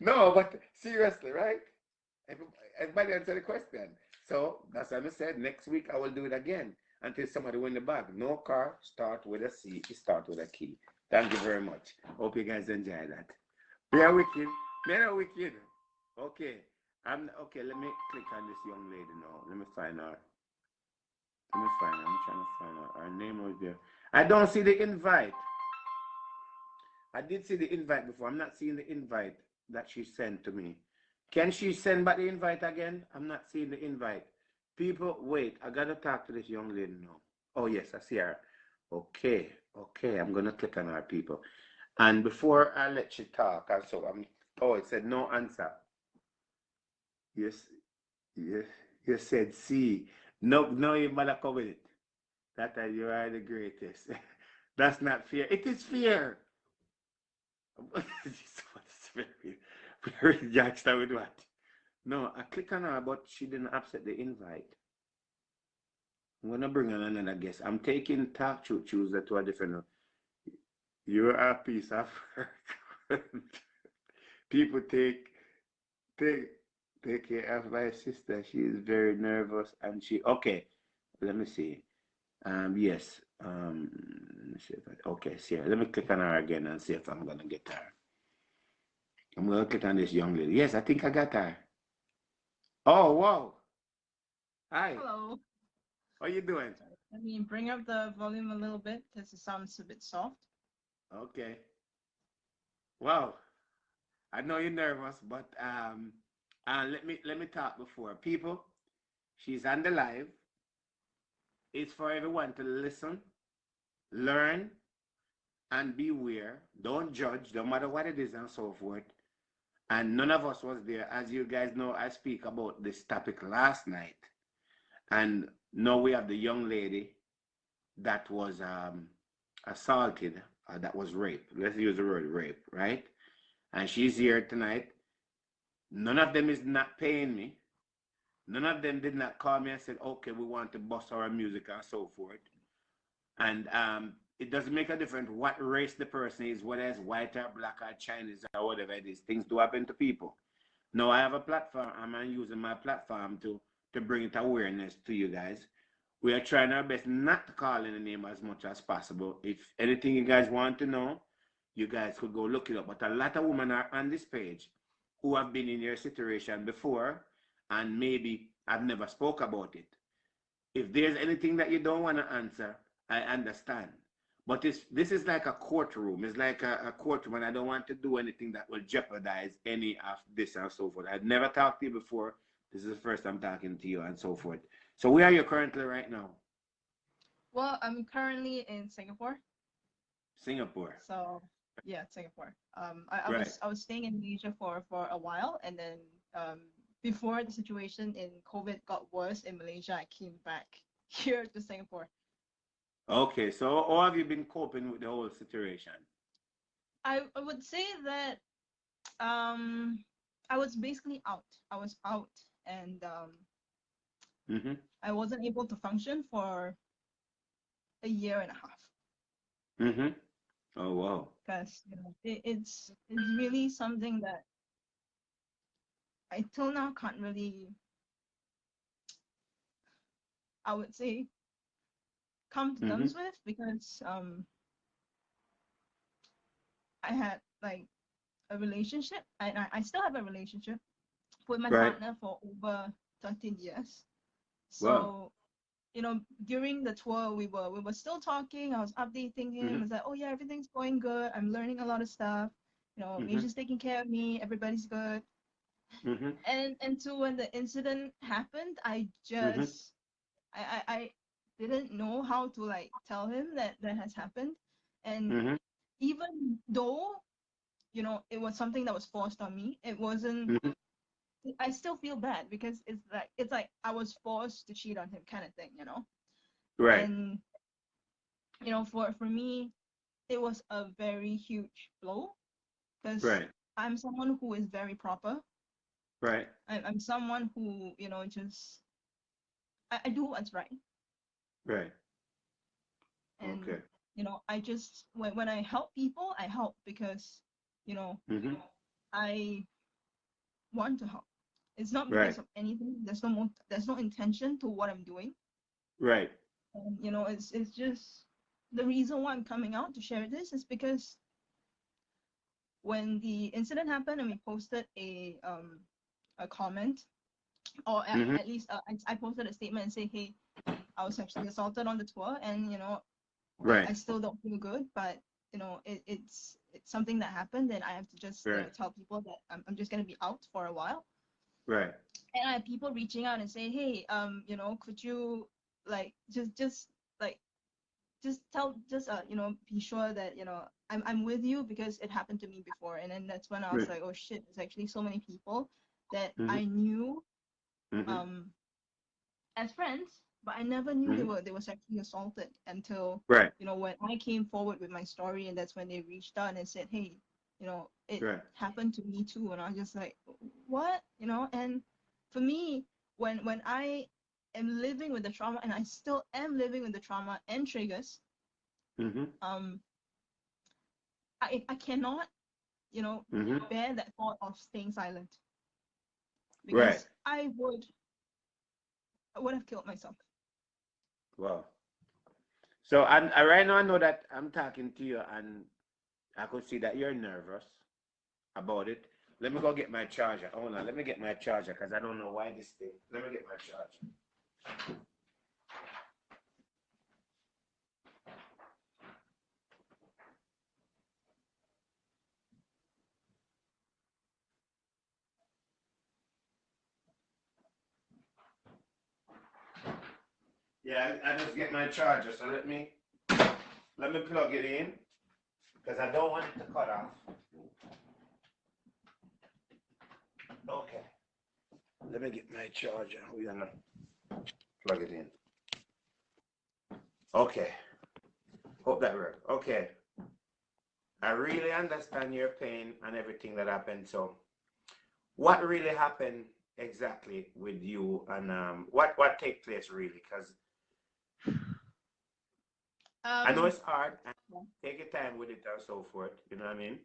No, but seriously, right? Everybody answer the question. So that's what I said. Next week I will do it again until somebody win the bag. No car start with a C. It start with a key. Thank you very much. Hope you guys enjoy that. We are wicked. Men are wicked. Okay. I'm okay. Let me click on this young lady now. Let me find her. Let me find her. I'm trying to find her. Her name was there. I don't see the invite. I did see the invite before. I'm not seeing the invite that she sent to me. Can she send back the invite again? I'm not seeing the invite. People, wait. I gotta talk to this young lady now. Oh yes, I see her. Okay, okay. I'm gonna click on her, people. And before I let you talk, also, Oh, it said no answer. Yes, yes. You said C. No, no, you mother come with it. That time you are the greatest. That's not fair. It is fair. Very Jack's with what? No, I click on her, but she didn't accept the invite. I'm gonna bring on another guest. I'm taking Talk Truth Tuesday to a different. You're a piece of work. People take take care of my sister. She is very nervous and she okay. Let me see. Yes. Let me see if okay, see her. Let me click on her again and see if I'm gonna get her. I'm gonna click on this young lady. Yes, I think I got her. Oh wow. Hi. Hello. How you doing? Sorry. Let me bring up the volume a little bit because it sounds a bit soft. Okay. Wow. I know you're nervous, but let me talk before people. She's on the live. It's for everyone to listen, learn, and beware. Don't judge, no matter what it is, and so forth. And none of us was there. As you guys know, I speak about this topic last night. And now we have the young lady that was assaulted, that was raped. Let's use the word rape, right? And she's here tonight. None of them is not paying me. None of them did not call me and said, okay, we want to bust our music and so forth. And it doesn't make a difference what race the person is, whether it's white or black or Chinese or whatever it is. Things do happen to people. Now I have a platform. I'm using my platform to bring it awareness to you guys. We are trying our best not to call in the name as much as possible. If anything you guys want to know, you guys could go look it up. But a lot of women are on this page who have been in your situation before and maybe I've never spoke about it. If there's anything that you don't want to answer, I understand. But this is like a courtroom. It's like a courtroom, and I don't want to do anything that will jeopardize any of this and so forth. I've never talked to you before. This is the first time talking to you and so forth. So where are you currently right now? Well, I'm currently in Singapore. Singapore. So yeah, Singapore. I Right. was staying in Malaysia for a while, and then um, before the situation in COVID got worse in Malaysia, I came back here to Singapore. Okay. So how have you been coping with the whole situation? I would say that um, I was basically out. I was out, and Mm-hmm. I wasn't able to function for a year and a half Mm-hmm. Oh wow. because it's really something that I till now can't really, I would say, come to Mm-hmm. terms with because I had like a relationship. I still have a relationship with my Right. partner for over 13 years. Wow. So, during the tour we were still talking. I was updating him. I Mm-hmm. was like, oh yeah, everything's going good. I'm learning a lot of stuff. Mm-hmm. Misha's taking care of me, everybody's good. Mm-hmm. And so when the incident happened, Mm-hmm. I didn't know how to like tell him that that has happened. And Mm-hmm. even though, it was something that was forced on me, it wasn't, Mm-hmm. I still feel bad because it's like I was forced to cheat on him kind of thing. Right. And for me, it was a very huge blow because Right. I'm someone who is very proper. Right. I'm someone who, just I do what's right. Right. And Okay. I just when I help people, I help because you know, Mm-hmm. I want to help. It's not because Right. of anything. There's no intention to what I'm doing. Right. And it's just the reason why I'm coming out to share this is because when the incident happened and we posted a comment, or Mm-hmm. at least I posted a statement and say, hey, I was sexually assaulted on the tour, and Right. I still don't feel good, but it's something that happened, and I have to just Right. tell people that I'm just gonna be out for a while. Right. And I have people reaching out and saying, hey, could you like just like be sure that I'm with you because it happened to me before. And then that's when I was Right. like, oh shit, there's actually so many people that Mm-hmm. I knew Mm-hmm. um as friends, but I never knew Mm-hmm. they were sexually assaulted until Right. when I came forward with my story, and that's when they reached out and said, hey, it Right. happened to me too. And I was just like, what? And for me, when I am living with the trauma, and I still am living with the trauma and triggers, Mm-hmm. um I cannot, Mm-hmm. bear that thought of staying silent, Right. because I would have killed myself. Wow. So I right now I know that I'm talking to you and I could see that you're nervous about it. Let me go get my charger. Hold on, let me get my charger because I don't know why this thing. Let me get my charger. Yeah, I just get my charger. So let me plug it in because I don't want it to cut off. Okay. Let me get my charger. We're gonna plug it in. Okay. Hope that works. Okay. I really understand your pain and everything that happened. So, what really happened exactly with you, and what take place really? Because I know um it's hard, and take your time with it and so forth. You know what I mean?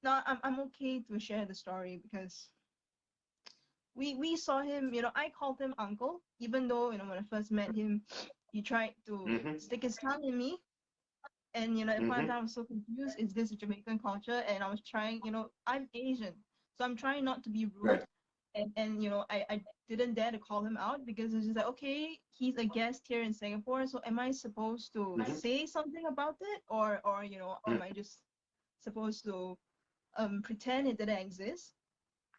no, I'm okay to share the story because we saw him. I called him uncle, even though when I first met him, he tried to Mm-hmm. stick his tongue in me. And at the point in Mm-hmm. time, I was so confused. Is this a Jamaican culture? And I was trying. I'm Asian, so I'm trying not to be rude. Right. And I didn't dare to call him out because it's just like, okay, he's a guest here in Singapore, so am I supposed to Mm-hmm. say something about it, or am I just supposed to pretend it didn't exist?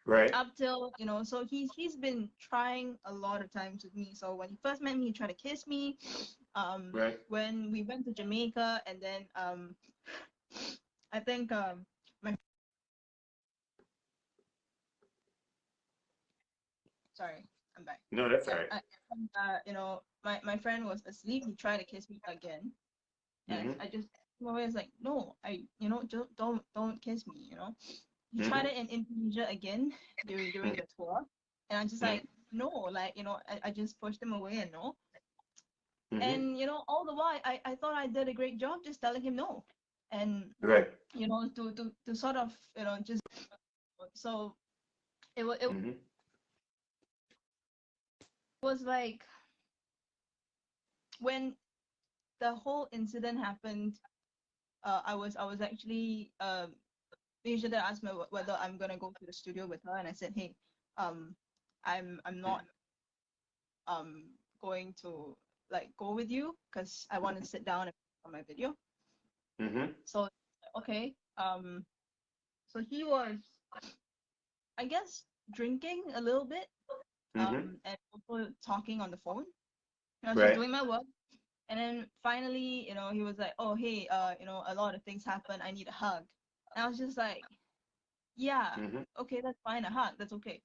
Right. Up till so he's been trying a lot of times with me. So when he first met me, he tried to kiss me. Right. When we went to Jamaica, and then I think my sorry, I'm back. No, that's all Yeah, right. my friend was asleep. He tried to kiss me again, and Mm-hmm. I just was like, no, don't kiss me. He tried Mm-hmm. it in Indonesia again during the tour, and I'm just like, no, like I just pushed him away and no. Mm-hmm. And all the while I thought I did a great job just telling him no. And Right. to sort of just so it Mm-hmm. was like when the whole incident happened. I was actually Asia that asked me whether I'm gonna go to the studio with her, and I said, hey, um I'm not um going to like go with you because I want to sit down and on my video. Mm-hmm. So okay. So he was, I guess, drinking a little bit, Mm-hmm. and also talking on the phone. And I was just Right. doing my work, and then finally, he was like, "Oh, hey, a lot of things happen. I need a hug." And I was just like, "Yeah, Mm-hmm. okay, that's fine. A hug, that's okay."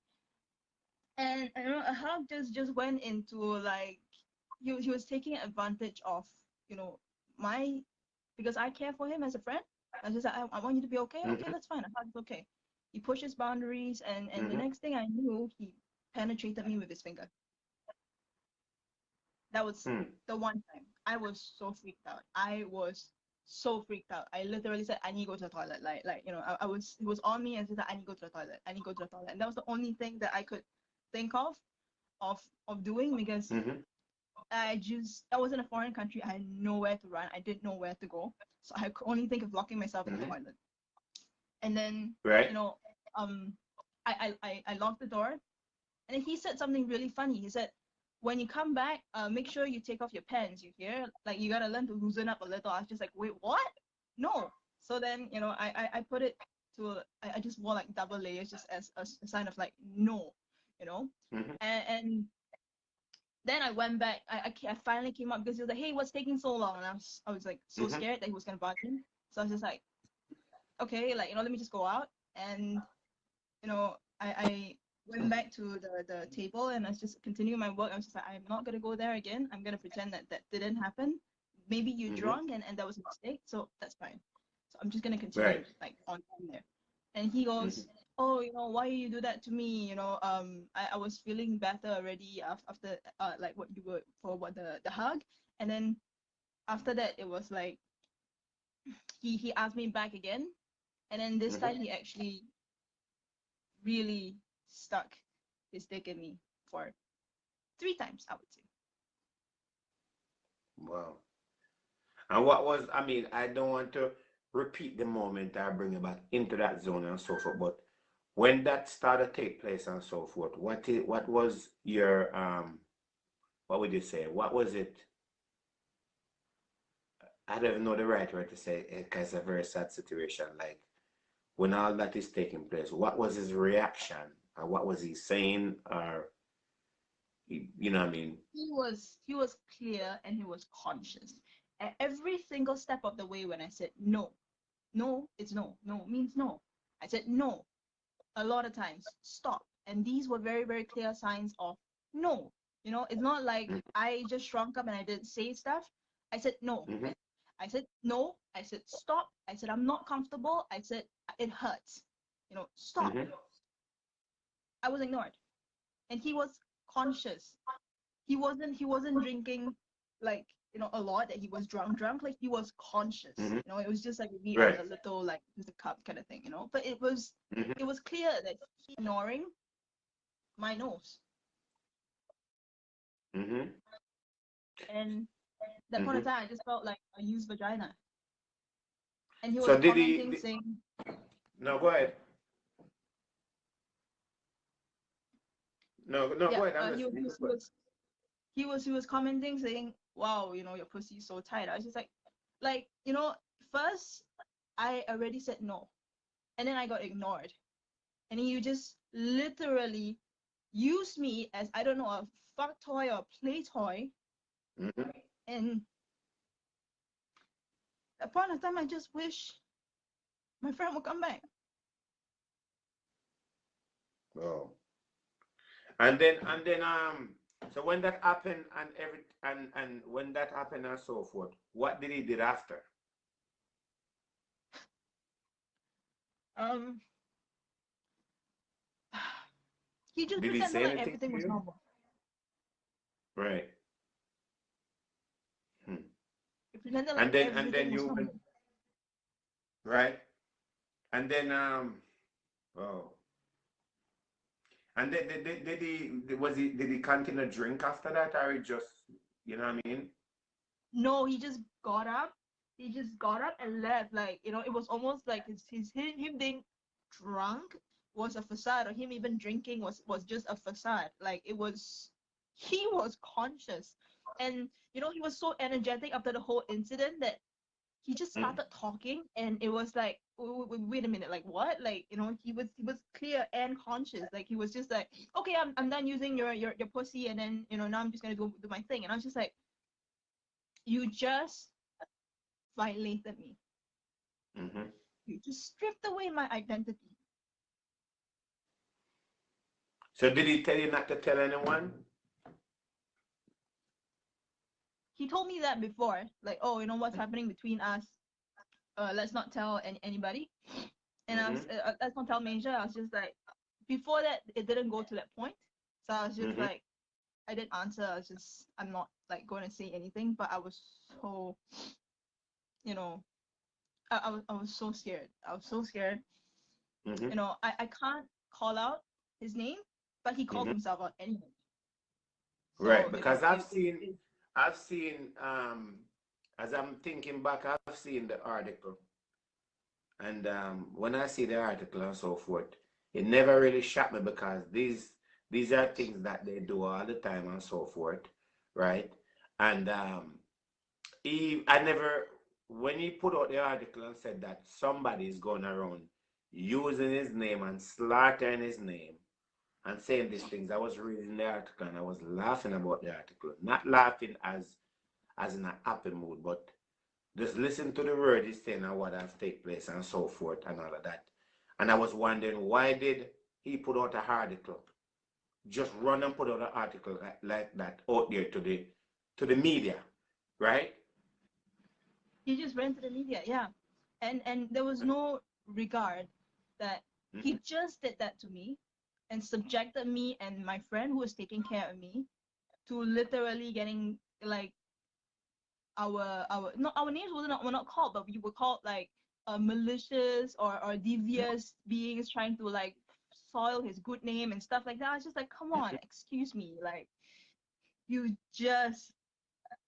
And a hug just went into like he was taking advantage of you know my because I care for him as a friend. I was just like, I want you to be okay. Okay, Mm-hmm. that's fine. A hug's okay. He pushes boundaries, and the Mm-hmm. next thing I knew, he penetrated me with his finger. That was Mm. the one time I was so freaked out. I was so freaked out. I literally said, I need to go to the toilet. I was, it was on me and said, I need to go to the toilet. I need to go to the toilet. And that was the only thing that I could think of, of doing because Mm-hmm. I was in a foreign country. I had nowhere to run. I didn't know where to go. So I could only think of locking myself in the Mm-hmm. toilet. And then, Right. you know, um, I locked the door. And he said something really funny. He said, when you come back, make sure you take off your pants, you hear? Like, you gotta learn to loosen up a little. I was just like, wait, what? No. So then, I put it I just wore like double layers just as a sign of like, no, you know? Mm-hmm. And then I went back. I finally came up because he was like, hey, what's taking so long? And I was like so Mm-hmm. scared that he was gonna bug me. So I was just like, okay, like, let me just go out. And I went back to the table and I was just continuing my work. I was just like, I'm not gonna go there again. I'm gonna pretend that that didn't happen. Maybe you're Mm-hmm. drunk and that was a mistake, so that's fine. So I'm just gonna continue Right. like on there. And he Mm-hmm. goes, oh, why you do that to me? I was feeling better already after like what you were for what the hug. And then after that it was like he asked me back again. And then this Mm-hmm. time he actually really stuck his dick in me for 3 times, I would say. Wow. And what was, I mean, I don't want to repeat the moment I bring you back into that zone and so forth, but when that started to take place and so forth, what was your what would you say? What was it? I don't even know the right word to say it because it's a very sad situation. Like when all that is taking place, what was his reaction? Or what was he saying? Or you know what I mean? He was clear and he was conscious. At every single step of the way when I said no, no, it's no. No means no. I said no a lot of times. Stop. And these were very, very clear signs of no. It's not like I just shrunk up and I didn't say stuff. I said no. Mm-hmm. I said no. I said stop. I said I'm not comfortable. I said it hurts. Stop. Mm-hmm. I was ignored. And he was conscious. He wasn't drinking like a lot that he was drunk, like he was conscious. Mm-hmm. It was just like maybe Right. a little like just a cup kind of thing. But it was Mm-hmm. it was clear that he ignoring my nose. Mm-hmm. And that point Mm-hmm. of time I just felt like a used vagina. And he So was did he? commenting saying, No, go ahead. No, no, yeah, go ahead. I'm he was listening. he was he was he was he was commenting saying, wow, your pussy's so tight. I was just like, first I already said no, and then I got ignored. And you just literally use me as, I don't know, a fuck toy or play toy. Mm-hmm. And upon a time I just wish my friend would come back. Oh. And then so when that happened and and when that happened and so forth, what did he did after? um he just Did he pretended say like anything everything to was you? normal. Right. Hmm. He pretended like And then everything was you went normal. right. And then oh. And then did he continue to drink after that or he just you know what I mean? No, he just got up. He just got up and left. Like, it was almost like him being drunk was a facade, or him even drinking was just a facade. Like, he was conscious. And he was so energetic after the whole incident that he just Mm-hmm. started talking, and it was like, wait a minute, like what? Like, he was clear and conscious. Like, he was just like, okay, I'm done using your pussy, and then now I'm just gonna go do my thing. And I was just like, you just violated me. Mm-hmm. You just stripped away my identity. So did he tell you not to tell anyone? He told me that before, like, oh, what's happening between us. Let's not tell anybody. And I Mm-hmm. was, let's not tell Major. I was just like, before that, it didn't go to that point. So I was just Mm-hmm. like, I didn't answer. I'm not like going to say anything. But I was so, you know, I was so scared. I was so scared. Mm-hmm. I can't call out his name, but he called Mm-hmm. himself out anyway. Right, So because I've seen, as I'm thinking back, I've seen the article, and when I see the article and so forth, it never really shocked me because these are things that they do all the time and so forth, right? And I never, when he put out the article and said that somebody is going around using his name and slaughtering his name and saying these things, I was reading the article and I was laughing about the article. Not laughing as in a happy mood, but just listen to the word he's saying and what have take place and so forth and all of that. And I was wondering why did he put out an article? Just run and put out an article like that out there to the media, right? he just ran to the media, yeah. And there was no regard that Mm-hmm. he just did that to me and subjected me and my friend who was taking care of me to literally getting like our no our names were not called, but we were called like malicious or devious beings trying to like soil his good name and stuff like that. I was just like, come on, excuse me, like you just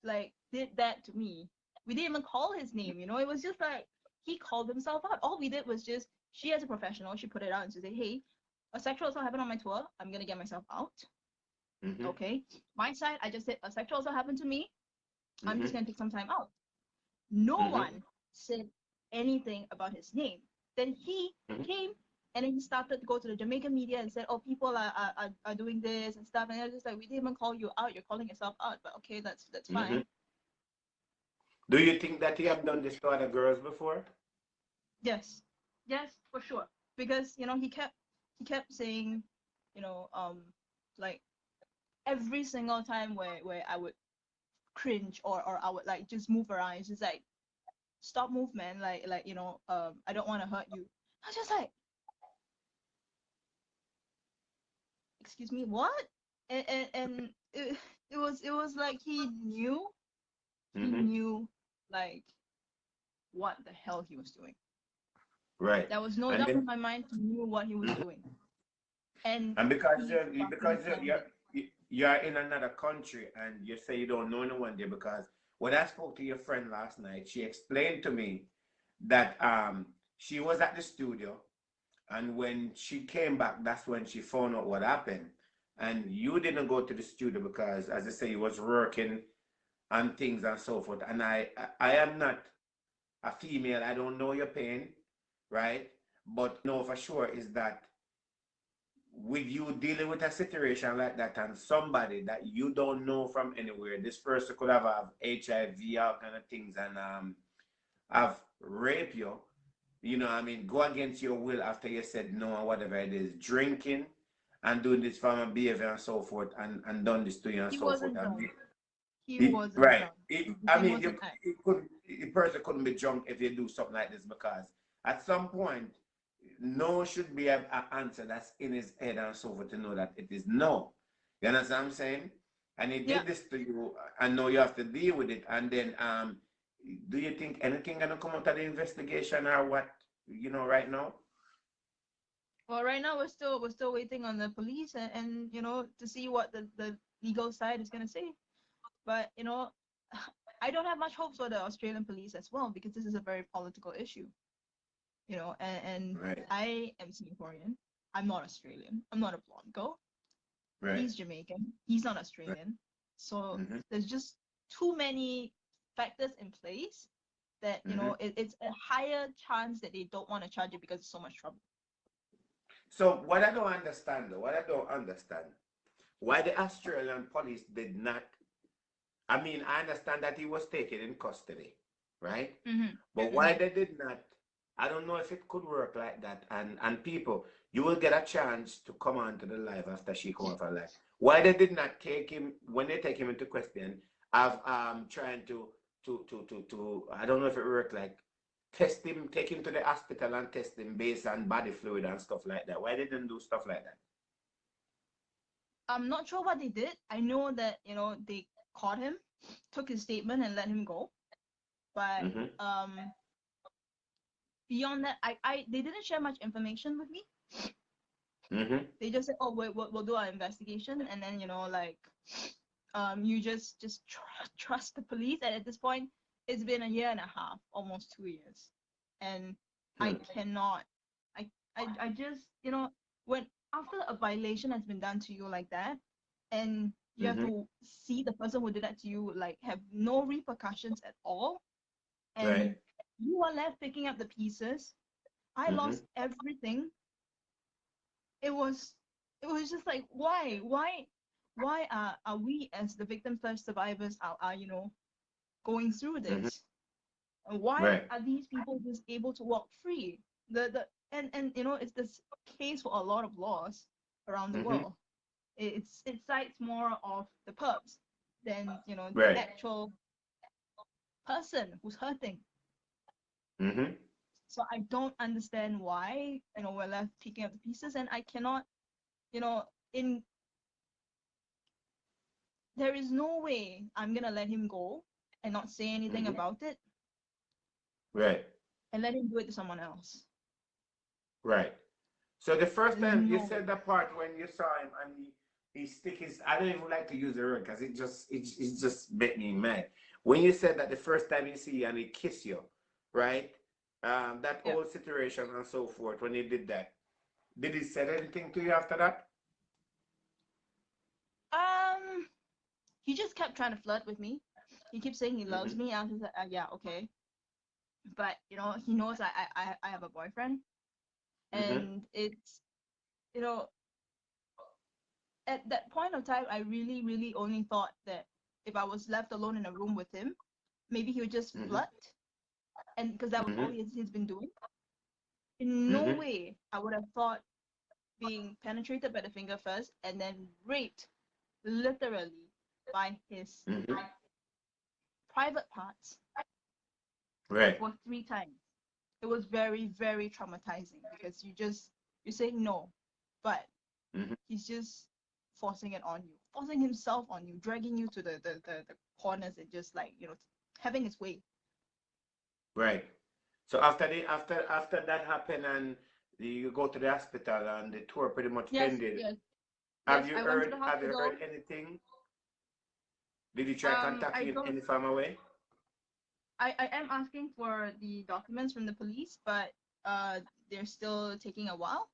like did that to me. We didn't even call his name, it was just like he called himself out. All we did was just she as a professional, she put it out and she said, hey, a sexual assault happened on my tour. I'm gonna get myself out. Mm-hmm. Okay. My side, I just said a sexual assault happened to me. I'm Mm-hmm. just gonna take some time out. No Mm-hmm. one said anything about his name. Then he Mm-hmm. came and then he started to go to the Jamaican media and said, oh, people are doing this and stuff. And I was just like, we didn't even call you out. You're calling yourself out. But okay, that's Mm-hmm. fine. Do you think that you have done this to other girls before? Yes. Yes, for sure. Because, he kept saying, you know, um, like every single time where I would cringe or I would like just move around, it's just like, stop move, man. I don't want to hurt you. I was just like, excuse me, what? And it was like he Mm-hmm. knew like what the hell he was doing. Right. There was no And doubt in then my mind. He knew what he was doing, and and because he fucking planned it. you're in another country and you say you don't know anyone there because when I spoke to your friend last night, she explained to me that she was at the studio and when she came back, that's when she found out what happened. And you didn't go to the studio because, as I say, you was working on things and so forth. And I am not a female. I don't know your pain, right? But know for sure is that with you dealing with a situation like that and somebody that you don't know from anywhere, this person could have HIV, all kind of things, and have raped you, I mean, go against your will after you said no or whatever it is, drinking and doing this form of behavior and so forth, and done this to you and He so forth. wasn't And drunk. He it, wasn't right. drunk. The I thing mean, was an act. the person couldn't be drunk if you do something like this because at some point, no should be an answer that's in his head and so forth to know that it is no. You understand what I'm saying? And he Yeah. did this to you, and now you have to deal with it. And then, do you think anything gonna come out of the investigation or what? Right now. Well, right now we're still waiting on the police and to see what the legal side is gonna say. But I don't have much hope for the Australian police as well because this is a very political issue. And Right. I am Singaporean. I'm not Australian. I'm not a blonde girl. Right. He's Jamaican. He's not Right. Australian. So Mm-hmm. there's just too many factors in place that Mm-hmm. it's a higher chance that they don't want to charge you because it's so much trouble. So what I don't understand, though, what I don't understand, why the Australian police did not. I mean, I understand that he was taken in custody, right? Hmm. But why Hmm. they did not, I don't know if it could work like that. And people, you will get a chance to come on to the live after she come off her live. Why they did not take him when they take him into question of trying to I don't know if it worked like test him, take him to the hospital and test him based on body fluid and stuff like that. Why they didn't do stuff like that? I'm not sure what they did. I know that they caught him, took his statement, and let him go. But Mm-hmm. um, beyond that, they didn't share much information with me. Mm-hmm. They just said, oh, we'll do our investigation, and then like you just trust the police. And at this point, it's been a year and a half, almost 2 years, and I Hmm. cannot. I just when after a violation has been done to you like that, and you have Mm-hmm. to see the person who did that to you like have no repercussions at all, Right. and you are left picking up the pieces. I Mm-hmm. lost everything. it was it was just like, why are we as the victim slash survivors are going through Mm-hmm. this? And why Right. are these people just able to walk free? The and it's this case for a lot of laws around the Mm-hmm. world. It cites more of the perps than the Right. actual person who's hurting. Mm-hmm. So I don't understand why we're left picking up the pieces, and I cannot you know in there is no way I'm gonna let him go and not say anything Mm-hmm. about it Right. and let him do it to someone else. Right. So the first There's time you no way. said that part when you saw him and he stick his, I don't even like to use the word because it just make me mad. When you said that the first time you see you and he kiss you, right? That Yeah. whole situation and so forth, when he did he say anything to you after that? Um, he just kept trying to flirt with me. He keeps saying he loves Mm-hmm. me. I was just like, yeah, okay. But he knows I have a boyfriend, Mm-hmm. and it's you know at that point of time, I really, really only thought that if I was left alone in a room with him, maybe he would just Mm-hmm. flirt, and because that was all Mm-hmm. he's been doing. In no Mm-hmm. way I would have thought being penetrated by the finger first and then raped literally by his Mm-hmm. private parts Right. for 3 times. It was very, very traumatizing because you're saying no, but Mm-hmm. he's just forcing it on you, forcing himself on you, dragging you to the corners and just like, having his way. Right. So after that happened and you go to the hospital and the tour pretty much Yes, ended, yes, have yes. you I went to heard the have you heard hospital. anything? Did you try contact I you in don't any form of way? I am asking for the documents from the police, but uh, they're still taking a while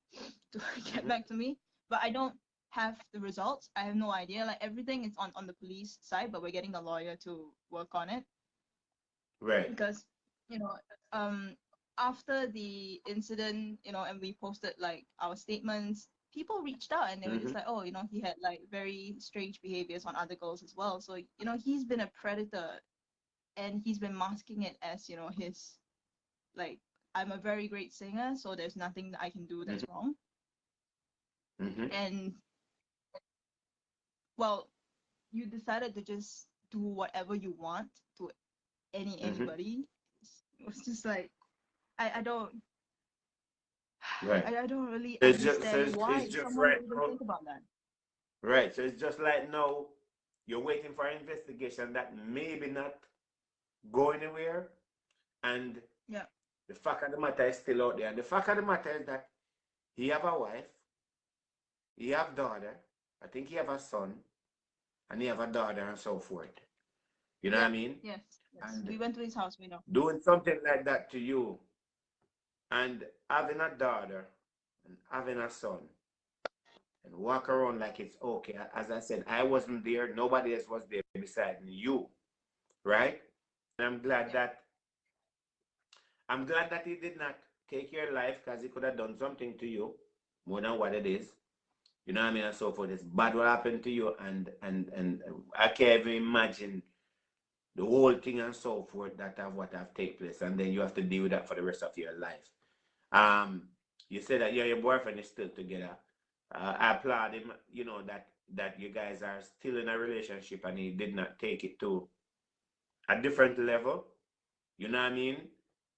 to get Hmm. back to me. But I don't have the results. I have no idea. Like everything is on the police side, but we're getting the lawyer to work on it Right. because you know um after the incident, and we posted like our statements. People reached out and they were Hmm. just like, oh, he had like very strange behaviors on other girls as well. So he's been a predator and he's been masking it as his like, I'm a very great singer, so there's nothing that I can do Hmm. that's wrong. Hmm. And well, you decided to just do whatever you want to Hmm. anybody. It was just like I don't Right. I don't really So understand it's why just someone right would even now. think about that. Right. So it's just like now you're waiting for an investigation that maybe not go anywhere, and Yeah, the fact of the matter is still out there. And the fact of the matter is that he have a wife, he have daughter, I think he have a son, and he have a daughter and so forth. You know what yeah, I mean? yes, yes. And We went to his house, we know. doing something like that to you and having a daughter and having a son and walk around like it's okay. As I said, I wasn't there, nobody else was there beside you, right? And Yeah, I'm glad that he did not take your life because he could have done something to you more than what it is. You know what I mean? And so forth. It's bad what happened to you, and I can't even imagine the whole thing and so forth that have what have take place, and then you have to deal with that for the rest of your life. Um, you said that your boyfriend is still together. I applaud him. You know that you guys are still in a relationship, and he did not take it to a different level. You know what I mean?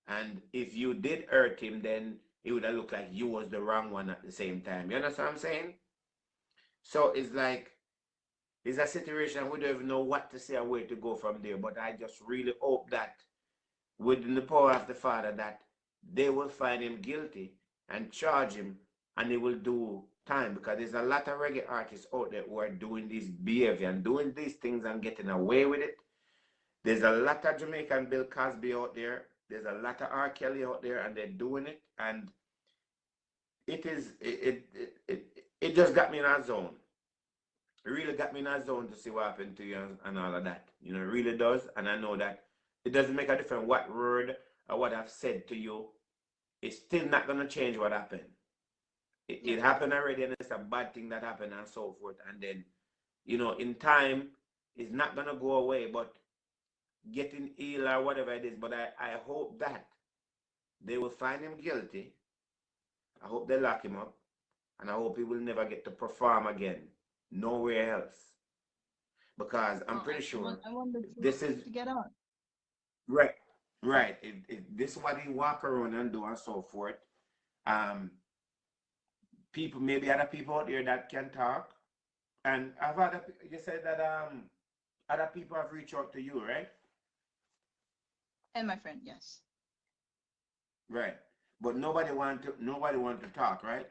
And if you did hurt him, then it would have looked like you was the wrong one at the same time. You understand what I'm saying? So it's like it's a situation we don't even know what to say or where to go from there. But I just really hope that within the power of the Father that they will find him guilty and charge him, and he will do time, because there's a lot of reggae artists out there who are doing this behavior and doing these things and getting away with it. There's a lot of Jamaican Bill Cosby out there. There's a lot of R. Kelly out there, and they're doing it. And it just got me in a zone. It really got me in a zone to see what happened to you and all of that. You know, it really does. And I know that it doesn't make a difference what word or what I've said to you. It's still not going to change what happened. It happened already, and it's a bad thing that happened and so forth. And then, you know, in time, it's not going to go away, but getting ill or whatever it is. But I hope that they will find him guilty. I hope they lock him up. And I hope he will never get to perform again nowhere else. Because I'm pretty sure I want this is to get out. right. Right. This is what he walk around and do and so forth. Um, People, maybe other people out there that can talk. And I've other, you said that other people have reached out to you, right? And my friend, yes. Right. But nobody want to talk, right?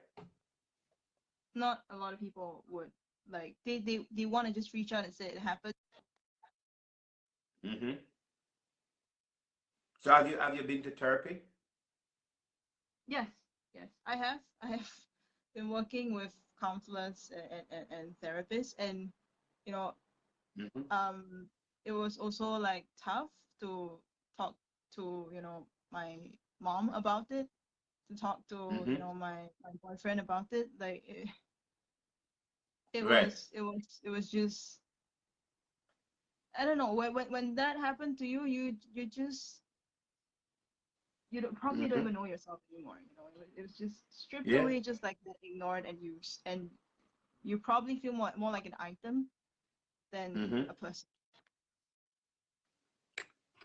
Not a lot of people would like they want to just reach out and say it happened. Mm-hmm. So have you been to therapy? Yes, yes, I have. I have been working with counselors and therapists, and you know, Mm-hmm. um, it was also like tough to talk to, my mom about it, to talk to, Mm-hmm. my boyfriend about it. Like Right. it was just, I don't know, when that happened to you, you just, probably don't Mm-hmm. even know yourself anymore. It was just stripped Yeah. away, just like that, ignored and used, and you probably feel more like an item than Mm-hmm. a person.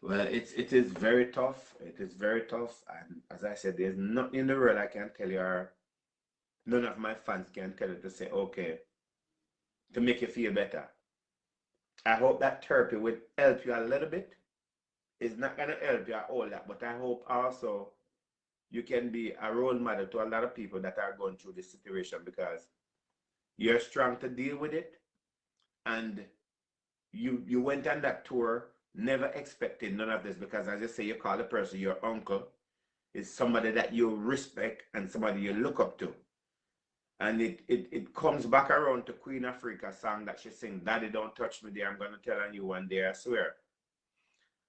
Well, it is very tough. It is very tough. And as I said, there's nothing in the world I can tell you, or none of my fans can tell you to say, okay, to make you feel better. I hope that therapy will help you a little bit. It's not gonna help you all that, but I hope also you can be a role model to a lot of people that are going through this situation, because you're strong to deal with it, and you went on that tour never expecting none of this, because as you say, you call the person your uncle, is somebody that you respect and somebody you look up to. And it comes back around to Queen Africa song that she sing, Daddy Don't Touch Me There, I'm gonna tell on you one day, I swear.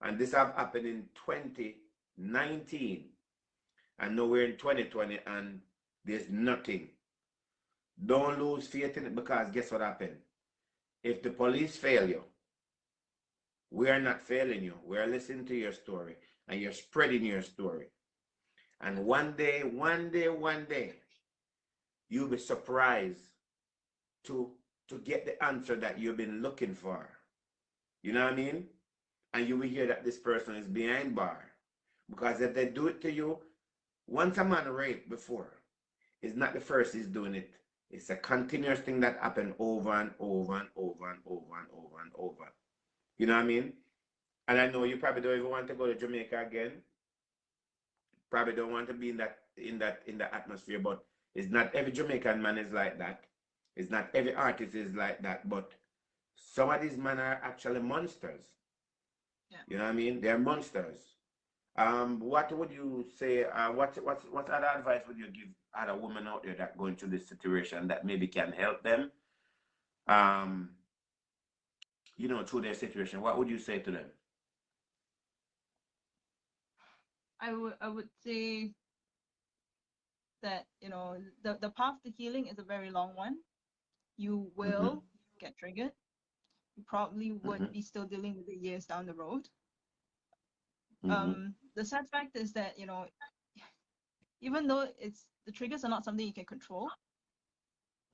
And this have happened in 2019. And now we're in 2020 and there's nothing. Don't lose faith in it, because guess what happened? If the police fail you, we are not failing you. We are listening to your story and you're spreading your story. And one day, you'll be surprised to to get the answer that you've been looking for. You know what I mean? And you will hear that this person is behind bar. Because if they do it to you, once a man raped before, it's not the first he's doing it. It's a continuous thing that happened over and over and over and over and over and over. You know what I mean? And I know you probably don't even want to go to Jamaica again. Probably don't want to be in that atmosphere, but it's not every Jamaican man is like that. It's not every artist is like that, but some of these men are actually monsters. Yeah. You know what I mean? They're monsters. What would you say? What other advice would you give other women out there that going through this situation that maybe can help them? Um, through their situation. What would you say to them? I would say that, the path to healing is a very long one. You Mm-hmm. will get triggered. You probably would Mm-hmm. be still dealing with it years down the road. Mm-hmm. The sad fact is that, even though the triggers are not something you can control,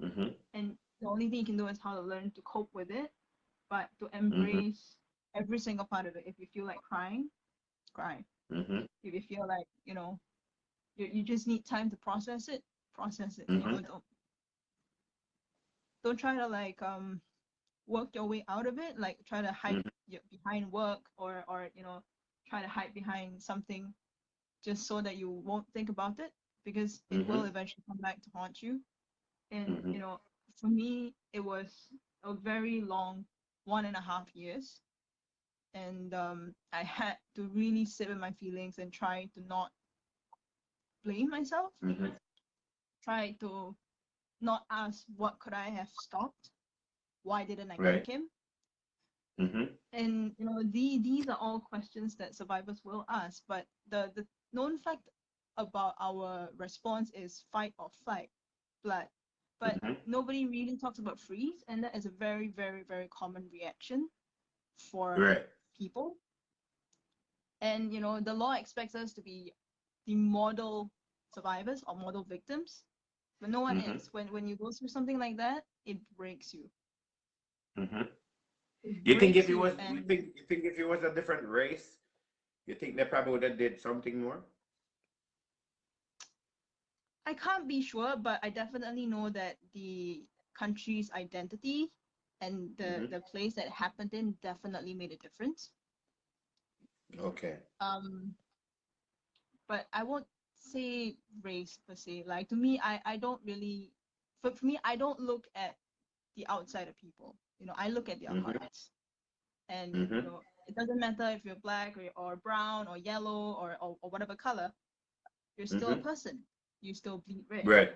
Mm-hmm. and the only thing you can do is how to learn to cope with it, but to Mm-hmm. embrace every single part of it. If you feel like crying, cry. Mm-hmm. If you feel like, you just need time to process it, process it. Mm-hmm. Don't try to like work your way out of it, like try to hide Mm-hmm. behind work, or try to hide behind something. just so that you won't think about it, because it will Mm-hmm. eventually come back to haunt you. And Mm-hmm. for me, it was a very long 1.5 years, and I had to really sit with my feelings and try to not blame myself, Mm-hmm. try to not ask what could I have stopped, why didn't I Right. kick him. Mm-hmm. And these are all questions that survivors will ask, but the known fact about our response is fight or flight, blood. But Mm-hmm. nobody really talks about freeze, and that is a very, very, very common reaction for Right. people. And the law expects us to be the model survivors or model victims, but no one Mm-hmm. is. When you go through something like that, it breaks you. Mm-hmm. It You think breaks if it you, was and you think if it was a different race, you think they probably would have did something more? I can't be sure, but I definitely know that the country's identity and the Mm-hmm. the place that it happened in definitely made a difference. Okay. Um, but I won't say race per se. Like, to me, I don't really, for me, I don't look at the outside of people. I look at their Mm-hmm. hearts. And Mm-hmm. it doesn't matter if you're black or brown or yellow or whatever color, you're still a Mm-hmm. person. You still bleed red. Right.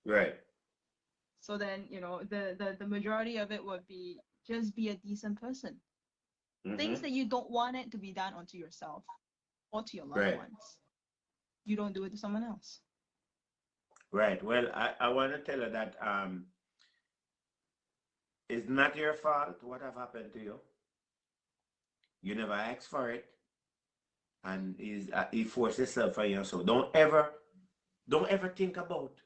Right. So then, the majority of it would be just be a decent person. Things Mm-hmm. that you don't want it to be done onto yourself or to your loved Right. ones, you don't do it to someone else. Right. Well, I want to tell her that it's not your fault what have happened to you. You never asked for it, and he forced himself on you. So don't ever think about.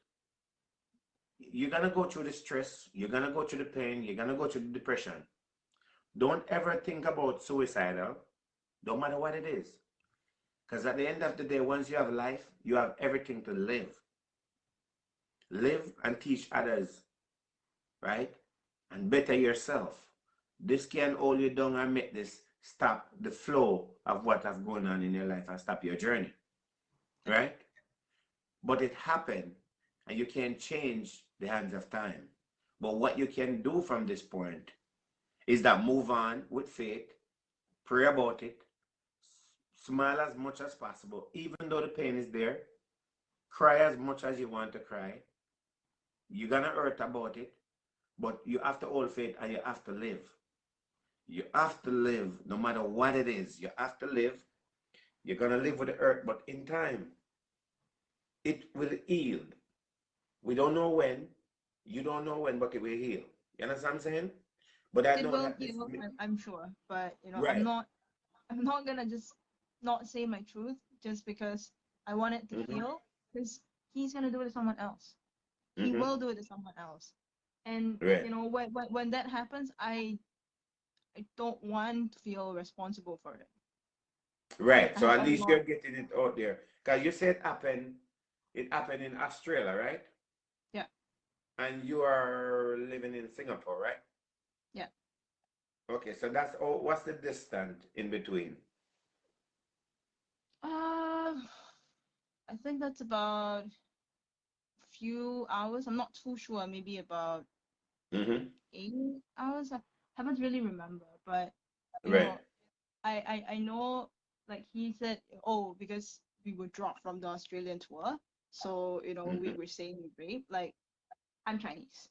You're gonna go through the stress. You're gonna go through the pain. You're gonna go through the depression. Don't ever think about suicidal. No matter what it is, because at the end of the day, once you have life, you have everything to live. Live and teach others, right? And better yourself. This can hold you down and make this stop the flow of what has going on in your life and stop your journey, Yeah. right? But it happened and you can't change the hands of time. But what you can do from this point is that move on with faith, pray about it, smile as much as possible, even though the pain is there, cry as much as you want to cry. You're gonna hurt about it, but you have to hold faith and you have to live. You have to live no matter what it is. You have to live. You're gonna live with the earth, but in time, it will heal. We don't know when. You don't know when, but it will heal. You understand what I'm saying? But I It know will that this heal, I'm sure, but I'm right. not I'm not gonna just not say my truth just because I want it to Mm-hmm. heal, because he's gonna do it to someone else. He Mm-hmm. will do it to someone else. And Right. when that happens, I don't want to feel responsible for it. Right. So at I've least you're lost. getting it out there. Because you said it happened in Australia, right? Yeah, And you are living in Singapore, right? yeah. Okay, so that's all. What's the distance in between? Uh, I think that's about a few hours. I'm not too sure. Maybe about Mm-hmm. 8 hours. I haven't really remember, but you Right. know, I know, like he said, oh, because we were dropped from the Australian tour, so we Mm-hmm. were saying we rape. Like, I'm Chinese,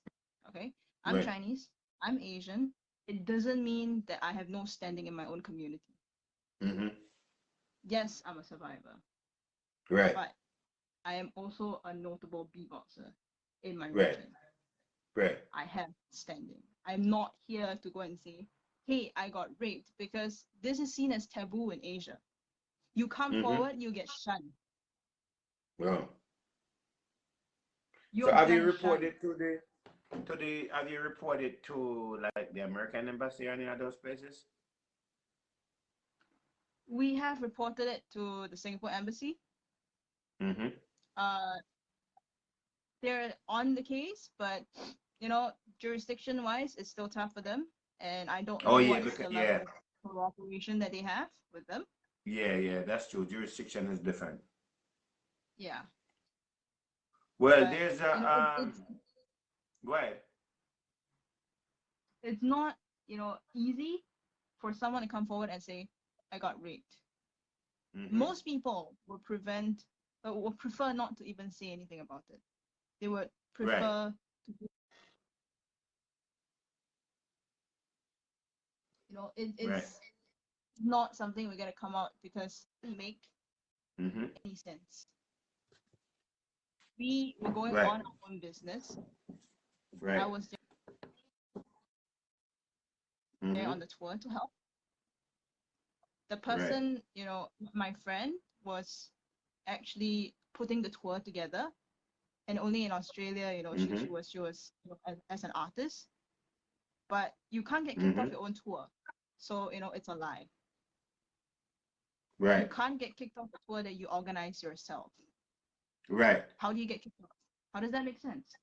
okay? I'm Right. Chinese. I'm Asian. It doesn't mean that I have no standing in my own community. Mm-hmm. Yes, I'm a survivor, Right. but I am also a notable beatboxer in my Right. region. Right. I have standing. I'm not here to go and say, hey, I got raped, because this is seen as taboo in Asia. You come Mm-hmm. forward, you get shunned. Well. So You're have you getting shunned. reported to the have you reported to like the American embassy or any of those places? We have reported it to the Singapore embassy. Mm-hmm. Uh, they're on the case, but jurisdiction wise, it's still tough for them. And I don't Oh know yeah, what's because the yeah. level of cooperation that they have with them. Yeah, yeah, that's true. Jurisdiction is different. Yeah, Well, but there's you know, a go ahead. it's not, easy for someone to come forward and say, I got raped. Mm-hmm. Most people would prefer not to even say anything about it. They would Right, prefer to, right. it's not something we're gonna come out because it doesn't make Mm-hmm. any sense. We were going Right, on our own business. I right. was there Mm-hmm. on the tour to help. The Right. person, my friend was actually putting the tour together, and only in Australia, Mm-hmm. she was as an artist, but you can't get kicked Mm-hmm. off your own tour. So, it's a lie. You Right, can't get kicked off a tour that you organize yourself. right, How do you get kicked off? How does that make sense?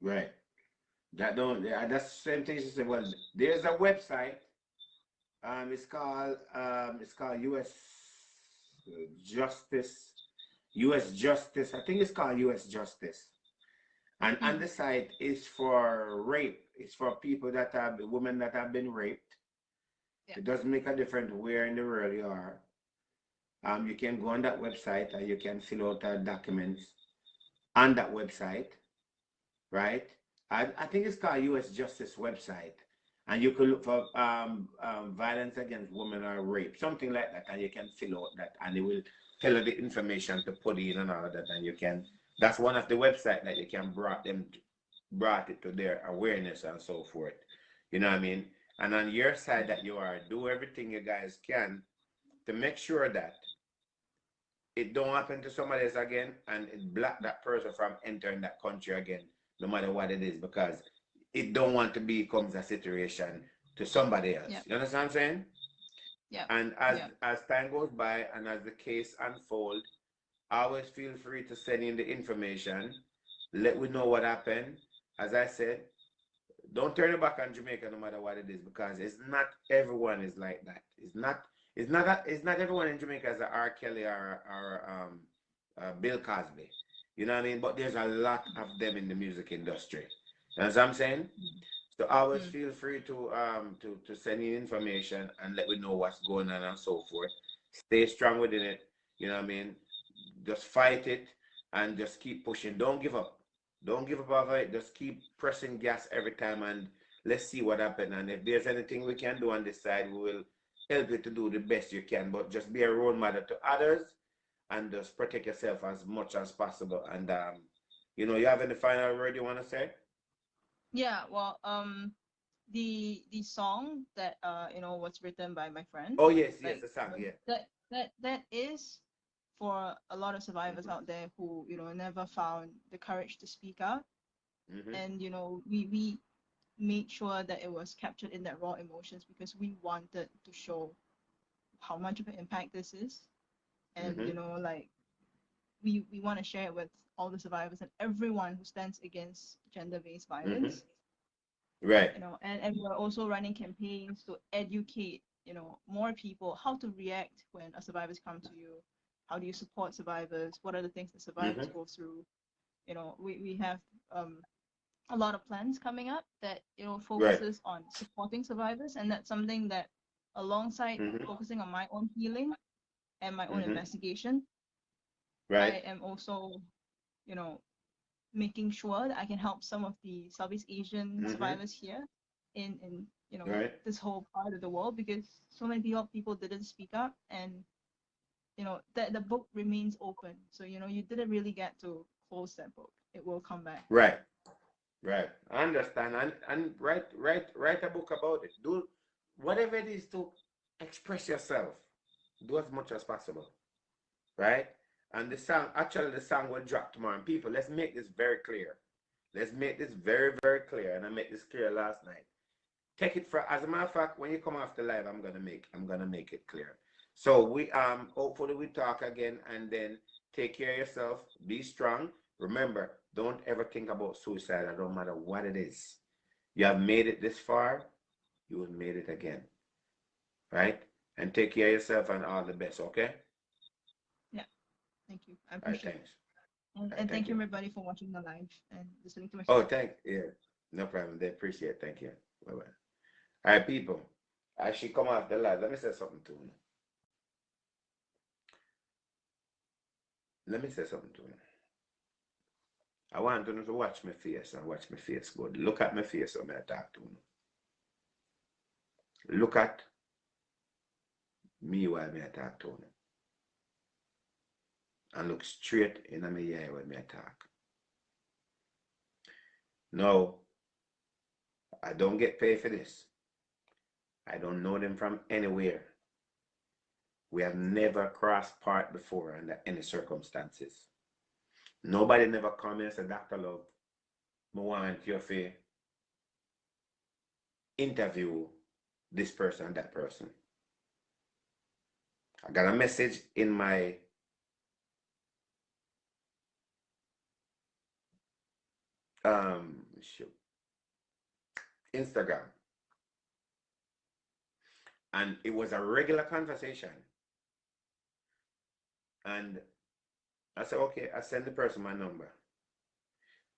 right. That don't. Yeah, that's the same thing. She said. Well, there's a website. It's called U.S. Justice. U.S. Justice. I think it's called U.S. Justice. And on Hmm. the site is for rape. It's for people that have women that have been raped. Yeah. It doesn't make a difference where in the world you are. You can go on that website and you can fill out documents on that website, right? I think it's called U.S. Justice website, and you can look for violence against women or rape, something like that, and you can fill out that, and it will tell you the information to put in and all that, and you can. That's one of the website that you can brought it to their awareness and so forth. You know what I mean? And on your side that you are, do everything you guys can to make sure that it don't happen to somebody else again and it block that person from entering that country again, no matter what it is, because it don't want to becomes a situation to somebody else. Yeah. You understand what I'm saying? Yeah. And as Yeah. as time goes by and as the case unfold, always feel free to send in the information. Let we know what happened. As I said, don't turn your back on Jamaica no matter what it is, because it's not everyone is like that. It's not everyone in Jamaica is a R. Kelly or Bill Cosby. You know what I mean? But there's a lot of them in the music industry. You know what I'm saying? So always Mm. feel free to send in information and let me know what's going on and so forth. Stay strong within it. You know what I mean? Just fight it and just keep pushing. Don't give up. Don't give up over it. Just keep pressing gas every time and let's see what happens. And if there's anything we can do on this side, we will help you to do the best you can. But just be a role model to others and just protect yourself as much as possible. And you have any final word you want to say? Yeah. Well, the song that was written by my friend, Oh yes, yes, like the song, yeah. that is for a lot of survivors out there who never found the courage to speak out, Mm-hmm. and we made sure that it was captured in that raw emotions because we wanted to show how much of an impact this is, and Mm-hmm. like we want to share it with all the survivors and everyone who stands against gender-based Mm-hmm. violence. Right. And we're also running campaigns to educate more people how to react when a survivors come to you. How do you support survivors? What are the things that survivors Mm-hmm. go through? We have um, a lot of plans coming up that Right. focuses on supporting survivors, and that's something that, alongside Mm-hmm. focusing on my own healing and my own Mm-hmm. investigation, Right. I am also you know making sure that I can help some of the Southeast Asian Mm-hmm. survivors here in Right. this whole part of the world, because so many people didn't speak up, and that the book remains open. So you didn't really get to close that book. It will come back. Right. Right. I understand. And write a book about it. Do whatever it is to express yourself. Do as much as possible. Right? And the song will drop tomorrow. And people, let's make this very clear. Let's make this very, very clear. And I made this clear last night. Take it for as a matter of fact, when you come off the live, I'm gonna make it clear. So we hopefully we talk again and then take care of yourself, be strong. Remember, don't ever think about suicide. It don't matter what it is. You have made it this far, you will made it again. Right? And take care of yourself and all the best, okay? Yeah, thank you. I All right, appreciate it. thanks. All right, And thank thank you you. everybody for watching the live and listening to my Oh, story. yeah. No problem. They appreciate it. Thank you. Bye-bye. All right, people. As she come off the live, let me say something to you. Let me say something to you. I want you to watch my face and watch my face good. Look at my face when I talk to you. Look at me while I talk to you. And look straight in my eye when I talk. No, I don't get paid for this. I don't know them from anywhere. We have never crossed paths before under any circumstances. Nobody never come and say, Dr. Love, I want you to interview this person and that person. I got a message in my Instagram, and it was a regular conversation. And I said, okay, I send the person my number.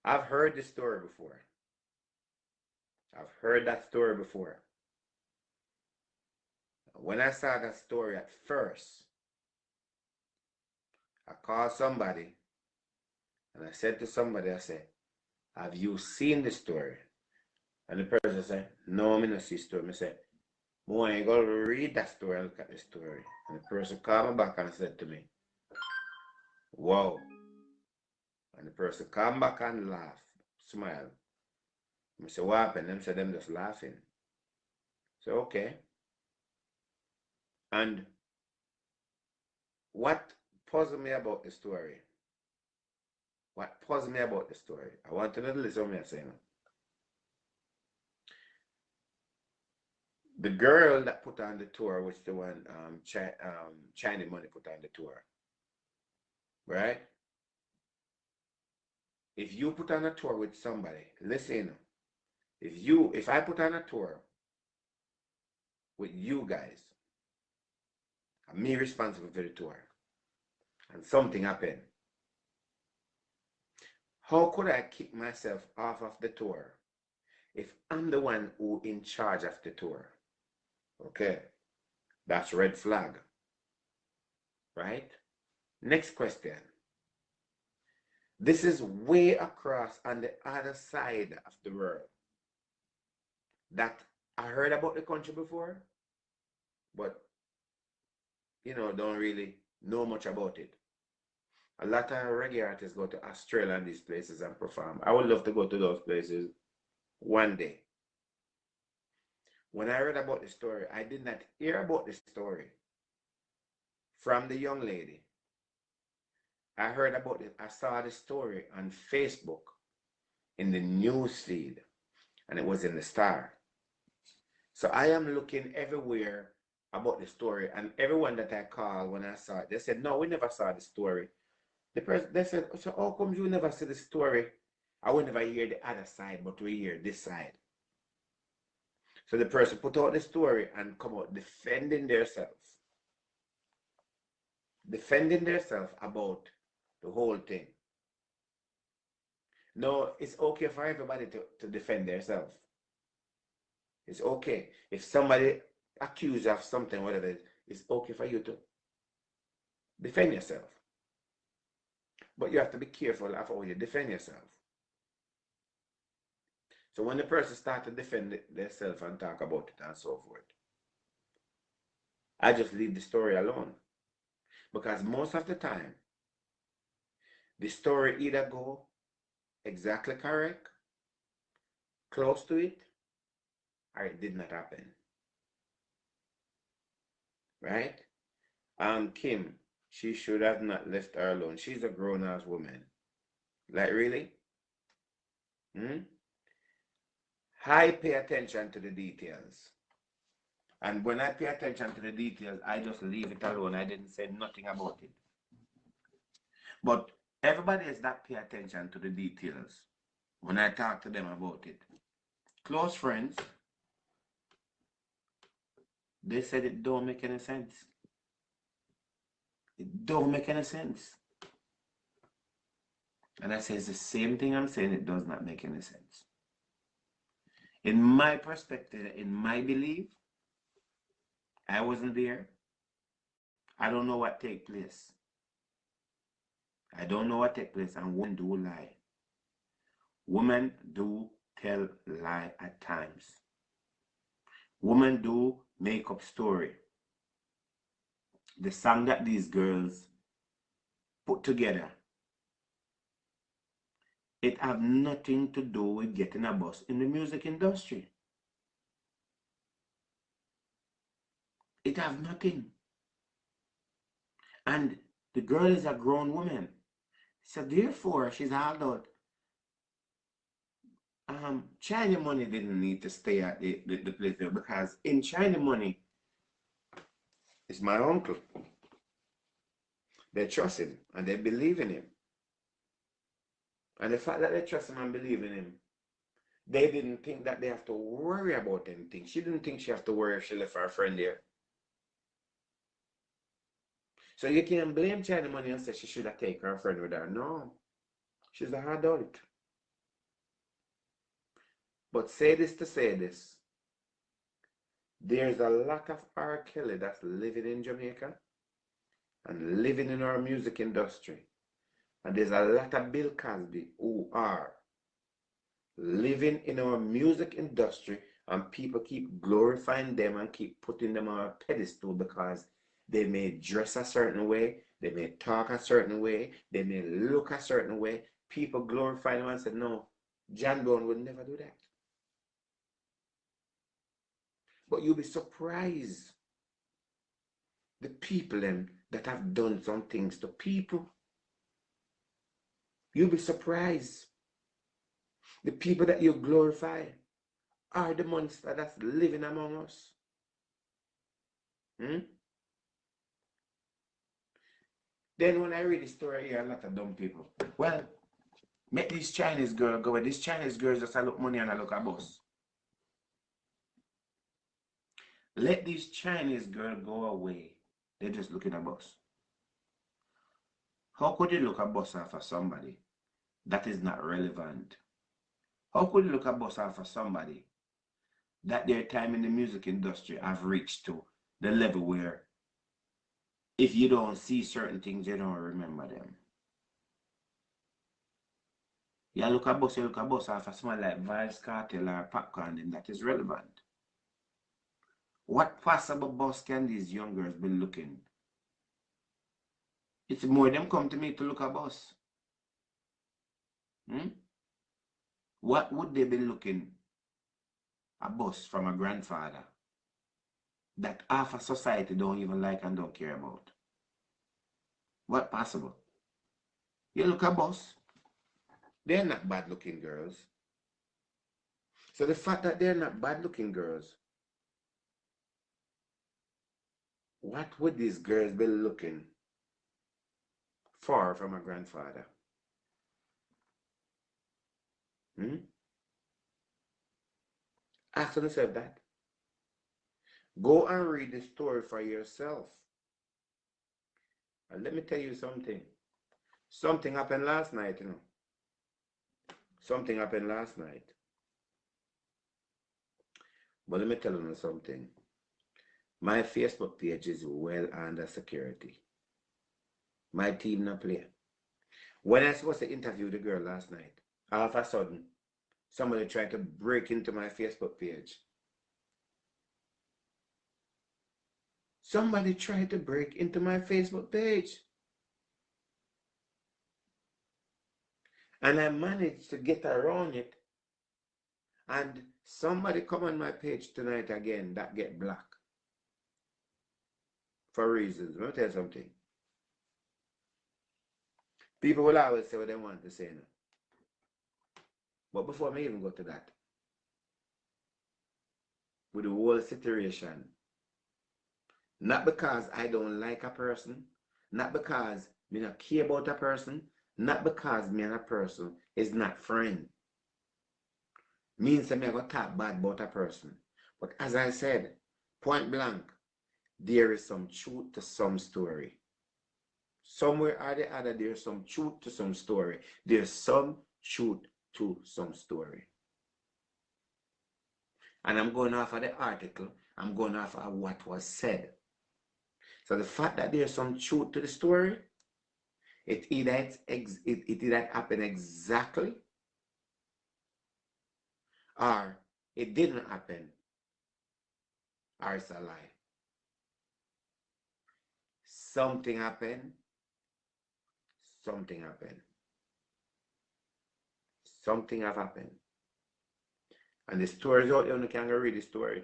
I've heard this story before. I've heard that story before. When I saw that story at first, I called somebody and I said to somebody, I said, have you seen the story? And the person said, no, I'm not see the story. I said, I ain't going to read that story and look at the story. And the person called me back and said to me, wow. And the person come back and laugh, smile. I said, what happened? Them said them just laughing. So okay. And what puzzled me about the story? What puzzled me about the story? I want to know the listen to me saying. The girl that put on the tour, which the one China Money put on the tour, right? If you put on a tour with somebody, listen, if I put on a tour with you guys, I'm me responsible for the tour, and something happened, how could I kick myself off of the tour if I'm the one who in charge of the tour? Okay, that's red flag, right? Next question. This is way across on the other side of the world that I heard about the country before, but don't really know much about it. A lot of reggae artists go to Australia and these places and perform. I would love to go to those places one day. When I heard about the story, I did not hear about the story from the young lady. I heard about it. I saw the story on Facebook in the news feed, and it was in the Star. So I am looking everywhere about the story, and everyone that I called when I saw it, they said, "No, we never saw the story." They said, "So how come you never see the story? I will never hear the other side, but we hear this side." So the person put out the story and come out defending themselves about the whole thing. No, it's okay for everybody to defend themselves. It's okay. If somebody accuse you of something, whatever, it's okay for you to defend yourself. But you have to be careful of how you defend yourself. So when the person starts to defend themselves and talk about it and so forth, I just leave the story alone. Because most of the time, the story either go exactly correct, close to it, or it did not happen. Right? Kim, she should have not left her alone. She's a grown-ass woman. Like, really? Hmm? I pay attention to the details. And when I pay attention to the details, I just leave it alone. I didn't say nothing about it. But everybody does not pay attention to the details when I talk to them about it. Close friends, They said it don't make any sense. It don't make any sense. And I say it's the same thing I'm saying, it does not make any sense. In my perspective, in my belief, I wasn't there. I don't know what take place. I don't know what take place, and women do lie. Women do tell lie at times. Women do make up story. The song that these girls put together, it have nothing to do with getting a bus in the music industry. It have nothing. And the girl is a grown woman. So therefore, she's adult. China Money didn't need to stay at the place there, because in China Money is my uncle. They trust him and they believe in him. And the fact that they trust him and believe in him, they didn't think that they have to worry about anything. She didn't think she have to worry if she left her friend there. So you can't blame China Money and say she should have taken her friend with her. No, she's an adult. But say this to say this. There's a lot of R. Kelly that's living in Jamaica and living in our music industry. And there's a lot of Bill Cosby who are living in our music industry, and people keep glorifying them and keep putting them on a pedestal because they may dress a certain way, they may talk a certain way, they may look a certain way. People glorify them and say, no, John Brown would never do that. But you'll be surprised the people that have done some things to people. You'll be surprised. The people that you glorify are the monster that's living among us. Then when I read the story, I hear a lot of dumb people. Well, make this Chinese girl go away. This Chinese girl just a look money and a look a boss. Let this Chinese girl go away. They're just looking at boss. How could you look a boss after somebody that is not relevant? How could you look a boss after somebody that their time in the music industry have reached to the level where if you don't see certain things, you don't remember them? You look at boss after someone like Vibes Cartel or Popcorn, and that is relevant. What possible boss can these young girls be looking? It's more them come to me to look at boss. What would they be looking a boss from a grandfather that half a society don't even like and don't care about? What possible? You look at boss, they're not bad looking girls. So the fact that they're not bad looking girls, what would these girls be looking for from a grandfather? Ask yourself that. Go and read the story for yourself. And let me tell you something. Something happened last night, Something happened last night. But let me tell you something. My Facebook page is well under security. My team not play. When I was supposed to interview the girl last night, all of a sudden, somebody tried to break into my Facebook page. Somebody tried to break into my Facebook page. And I managed to get around it. And somebody come on my page tonight again that get blocked. For reasons. Let me tell you something. People will always say what they want to say now. But before me even go to that, with the whole situation, not because I don't like a person, not because me not care about a person, not because me and a person is not friend. Means that me I go talk bad about a person. But as I said, point blank, there is some truth to some story. Somewhere or the other, there's some truth to some story. There's some truth to some story. And I'm going off of the article. I'm going off of what was said. So the fact that there's some truth to the story, it either happened exactly or it didn't happen or it's a lie. Something happened, something happened, something have happened. And the story is out there, you can go read the story.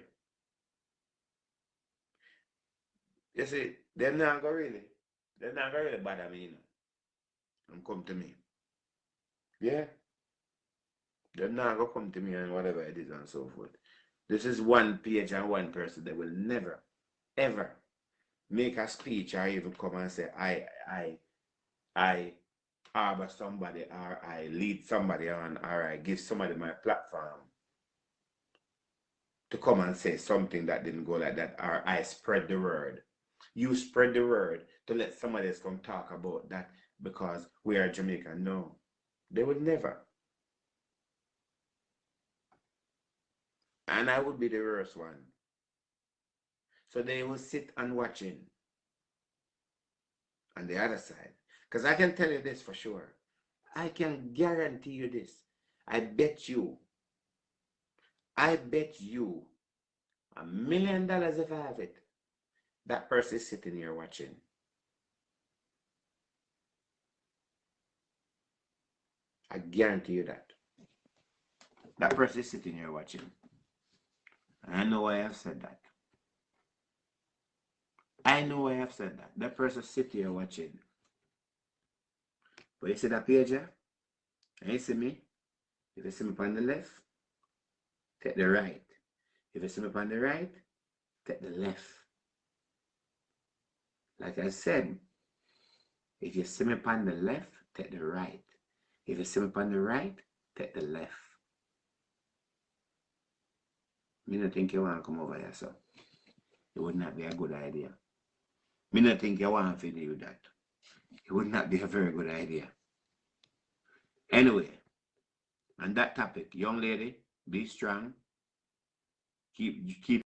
You see, they're not gonna really bother me, you know, and come to me. Yeah, they're not gonna come to me and whatever it is and so forth. This is one page and one person that will never, ever make a speech or even come and say, I harbor somebody or I lead somebody on or I give somebody my platform to come and say something that didn't go like that or I spread the word. You spread the word to let somebody else come talk about that because we are Jamaican. No, they would never. And I would be the worst one. So they will sit and watching on the other side. Because I can tell you this for sure. I can guarantee you this. I bet you, I bet you $1 million if I have it. That person is sitting here watching. I guarantee you that. That person is sitting here watching. And I know why I've said that. I know why I've said that. That person is sitting here watching. But you see that page here? And you see me? If you see me on the left, take the right. If you see me on the right, take the left. Like I said, if you see me on the left, take the right. If you see me on the right, take the left. Me not think you want to come over here, so it would not be a good idea. Me not think you want to do that. It would not be a very good idea. Anyway, on that topic, young lady, be strong. Keep